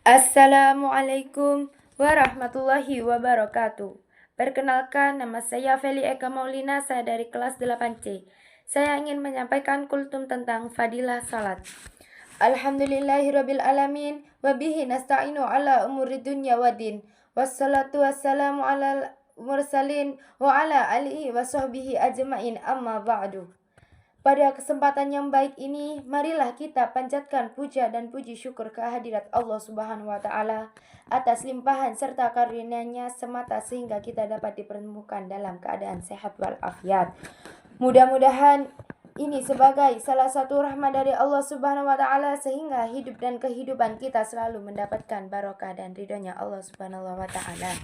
Assalamualaikum warahmatullahi wabarakatuh. Perkenalkan, nama saya Feli Eka Maulina, saya dari kelas 8C. Saya ingin menyampaikan kultum tentang fadilah salat. Alhamdulillahirabbil alamin wa bihi nasta'inu ala umuri dunya waddin. Wassalatu wassalamu ala mursalin wa ala alihi wa sahbihi ajmain, amma ba'du. Pada kesempatan yang baik ini, marilah kita panjatkan puja dan puji syukur kehadirat Allah Subhanahu wa Ta'ala atas limpahan serta karunia-Nya semata sehingga kita dapat dipertemukan dalam keadaan sehat walafiat. Mudah-mudahan ini sebagai salah satu rahmat dari Allah Subhanahu wa Ta'ala sehingga hidup dan kehidupan kita selalu mendapatkan barokah dan ridhonya Allah Subhanahu wa Ta'ala.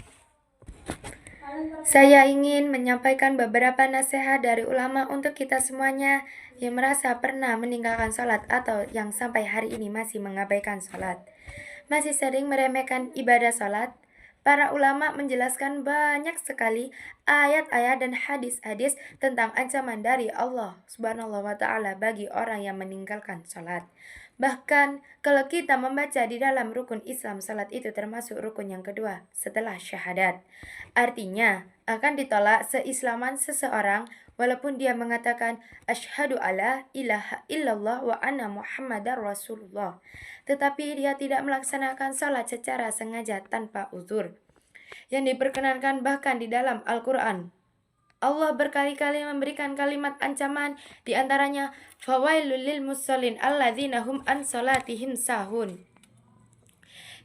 Saya ingin menyampaikan beberapa nasihat dari ulama untuk kita semuanya yang merasa pernah meninggalkan sholat atau yang sampai hari ini masih mengabaikan sholat, masih sering meremehkan ibadah sholat. Para ulama menjelaskan banyak sekali ayat-ayat dan hadis-hadis tentang ancaman dari Allah Subhanahu wa Ta'ala bagi orang yang meninggalkan sholat. Bahkan kalau kita membaca di dalam rukun Islam, salat itu termasuk rukun yang kedua setelah syahadat. Artinya akan ditolak seislaman seseorang walaupun dia mengatakan asyhadu alla ilaha illallah wa anna muhammadar rasulullah, tetapi dia tidak melaksanakan salat secara sengaja tanpa uzur yang diperkenankan bahkan di dalam Al-Quran. Allah berkali-kali memberikan kalimat ancaman, di antaranya fawailul lil musallin alladzina hum an salatihim sahun.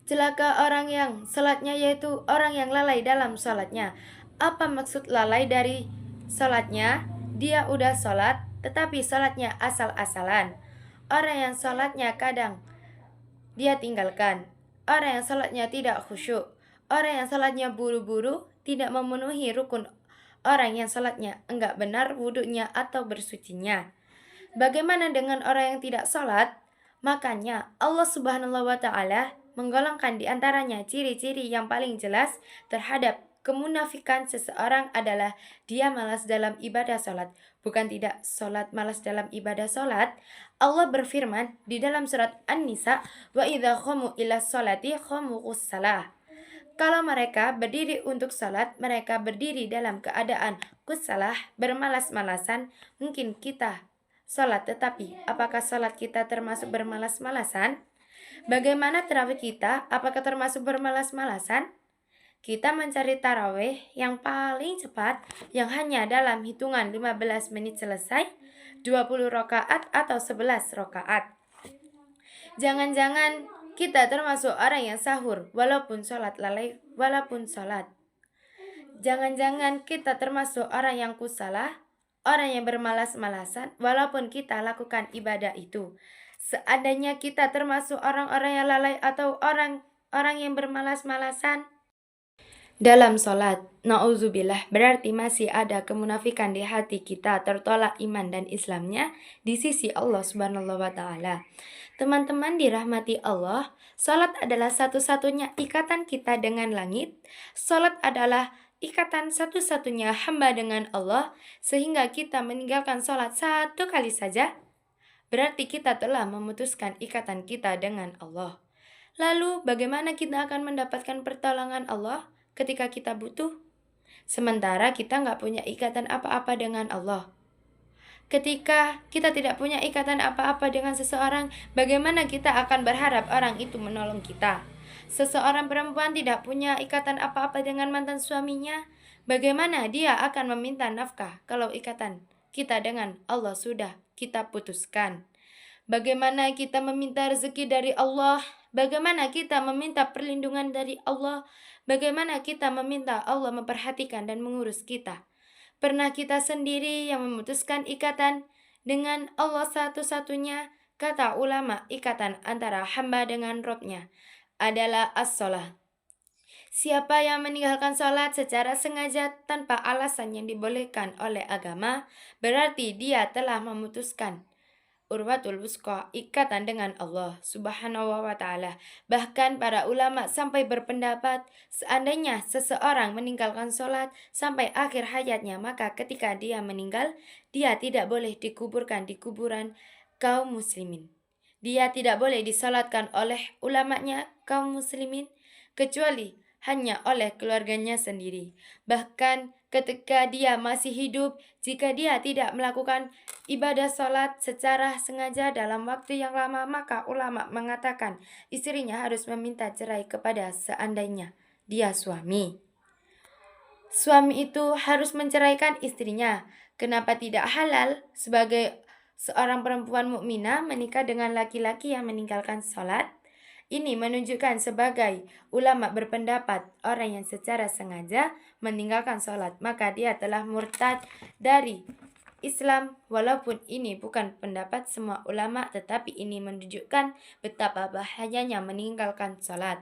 Celaka orang yang salatnya, yaitu orang yang lalai dalam salatnya. Apa maksud lalai dari salatnya? Dia udah salat tetapi salatnya asal-asalan. Orang yang salatnya kadang dia tinggalkan. Orang yang salatnya tidak khusyuk. Orang yang salatnya buru-buru, tidak memenuhi rukun. Orang yang salatnya enggak benar wudunya atau bersucinya. Bagaimana dengan orang yang tidak salat? Makanya Allah Subhanahu wa Ta'ala menggolongkan di antaranya ciri-ciri yang paling jelas terhadap kemunafikan seseorang adalah dia malas dalam ibadah salat. Bukan tidak salat, malas dalam ibadah salat. Allah berfirman di dalam surat An-Nisa, wa idza qamu ila sholati qamu qussalah. Kalau mereka berdiri untuk salat, mereka berdiri dalam keadaan kusalah, bermalas-malasan. Mungkin kita salat, tetapi apakah salat kita termasuk bermalas-malasan? Bagaimana tarawih kita? Apakah termasuk bermalas-malasan? Kita mencari tarawih yang paling cepat, yang hanya dalam hitungan 15 menit selesai, 20 rakaat atau 11 rakaat. Jangan-jangan kita termasuk orang yang sahur walaupun sholat lalai, walaupun sholat. Jangan-jangan kita termasuk orang yang kusalah, orang yang bermalas-malasan walaupun kita lakukan ibadah itu. Seandainya kita termasuk orang-orang yang lalai atau orang yang bermalas-malasan dalam sholat, na'udzubillah, berarti masih ada kemunafikan di hati kita, tertolak iman dan Islamnya di sisi Allah Subhanahu wa Ta'ala. Teman-teman dirahmati Allah, sholat adalah satu-satunya ikatan kita dengan langit. Sholat adalah ikatan satu-satunya hamba dengan Allah, sehingga kita meninggalkan sholat satu kali saja, berarti kita telah memutuskan ikatan kita dengan Allah. Lalu bagaimana kita akan mendapatkan pertolongan Allah ketika kita butuh? Sementara kita nggak punya ikatan apa-apa dengan Allah. Ketika kita tidak punya ikatan apa-apa dengan seseorang, bagaimana kita akan berharap orang itu menolong kita? Seseorang perempuan tidak punya ikatan apa-apa dengan mantan suaminya, bagaimana dia akan meminta nafkah kalau ikatan kita dengan Allah sudah kita putuskan? Bagaimana kita meminta rezeki dari Allah? Bagaimana kita meminta perlindungan dari Allah? Bagaimana kita meminta Allah memperhatikan dan mengurus kita? Pernah kita sendiri yang memutuskan ikatan dengan Allah satu-satunya? Kata ulama, ikatan antara hamba dengan Robnya adalah as-sholah. Siapa yang meninggalkan sholat secara sengaja tanpa alasan yang dibolehkan oleh agama, berarti dia telah memutuskan urwatul wusqa, ikatan dengan Allah Subhanahu wa Ta'ala. Bahkan para ulama sampai berpendapat, seandainya seseorang meninggalkan sholat sampai akhir hayatnya, maka ketika dia meninggal, dia tidak boleh dikuburkan di kuburan kaum muslimin. Dia tidak boleh disolatkan oleh ulamanya kaum muslimin, kecuali hanya oleh keluarganya sendiri. Bahkan ketika dia masih hidup, jika dia tidak melakukan ibadah sholat secara sengaja dalam waktu yang lama, maka ulama mengatakan istrinya harus meminta cerai kepada seandainya dia suami. Suami itu harus menceraikan istrinya. Kenapa tidak halal sebagai seorang perempuan mukminah menikah dengan laki-laki yang meninggalkan sholat? Ini menunjukkan sebagai ulama berpendapat orang yang secara sengaja meninggalkan sholat, maka dia telah murtad dari Islam. Walaupun ini bukan pendapat semua ulama, tetapi ini menunjukkan betapa bahayanya meninggalkan sholat.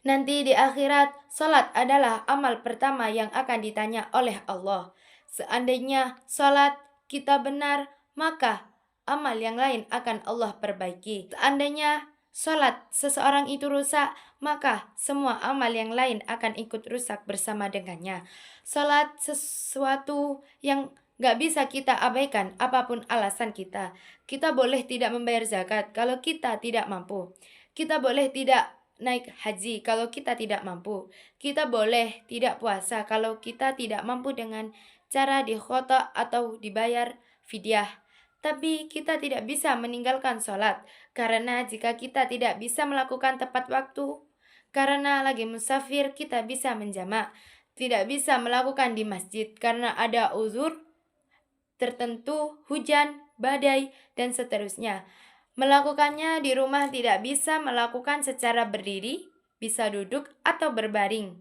Nanti di akhirat, sholat adalah amal pertama yang akan ditanya oleh Allah. Seandainya sholat kita benar, maka amal yang lain akan Allah perbaiki. Seandainya sholat seseorang itu rusak, maka semua amal yang lain akan ikut rusak bersama dengannya. Sholat sesuatu yang gak bisa kita abaikan apapun alasan kita. Kita boleh tidak membayar zakat kalau kita tidak mampu. Kita boleh tidak naik haji kalau kita tidak mampu. Kita boleh tidak puasa kalau kita tidak mampu dengan cara dikhotok atau dibayar fidyah. Tapi kita tidak bisa meninggalkan sholat, karena jika kita tidak bisa melakukan tepat waktu, karena lagi musafir kita bisa menjamak, tidak bisa melakukan di masjid karena ada uzur tertentu, hujan, badai, dan seterusnya. Melakukannya di rumah tidak bisa melakukan secara berdiri, bisa duduk atau berbaring.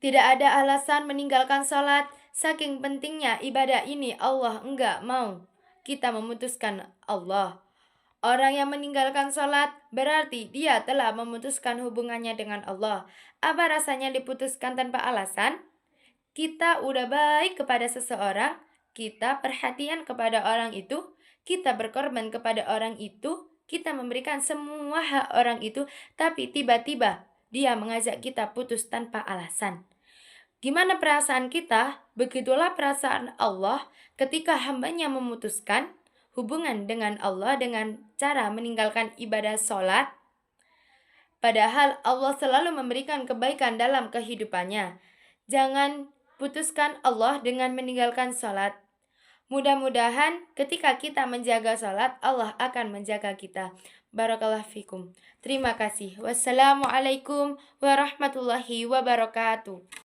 Tidak ada alasan meninggalkan sholat, saking pentingnya ibadah ini Allah enggak mau kita memutuskan Allah. Orang yang meninggalkan sholat berarti dia telah memutuskan hubungannya dengan Allah. Apa rasanya diputuskan tanpa alasan? Kita udah baik kepada seseorang, kita perhatian kepada orang itu, kita berkorban kepada orang itu, kita memberikan semua hak orang itu, tapi tiba-tiba dia mengajak kita putus tanpa alasan. Gimana perasaan kita? Begitulah perasaan Allah ketika hambanya memutuskan hubungan dengan Allah dengan cara meninggalkan ibadah sholat. Padahal Allah selalu memberikan kebaikan dalam kehidupannya. Jangan putuskan Allah dengan meninggalkan sholat. Mudah-mudahan ketika kita menjaga sholat, Allah akan menjaga kita. Barakallahu fikum. Terima kasih. Wassalamualaikum warahmatullahi wabarakatuh.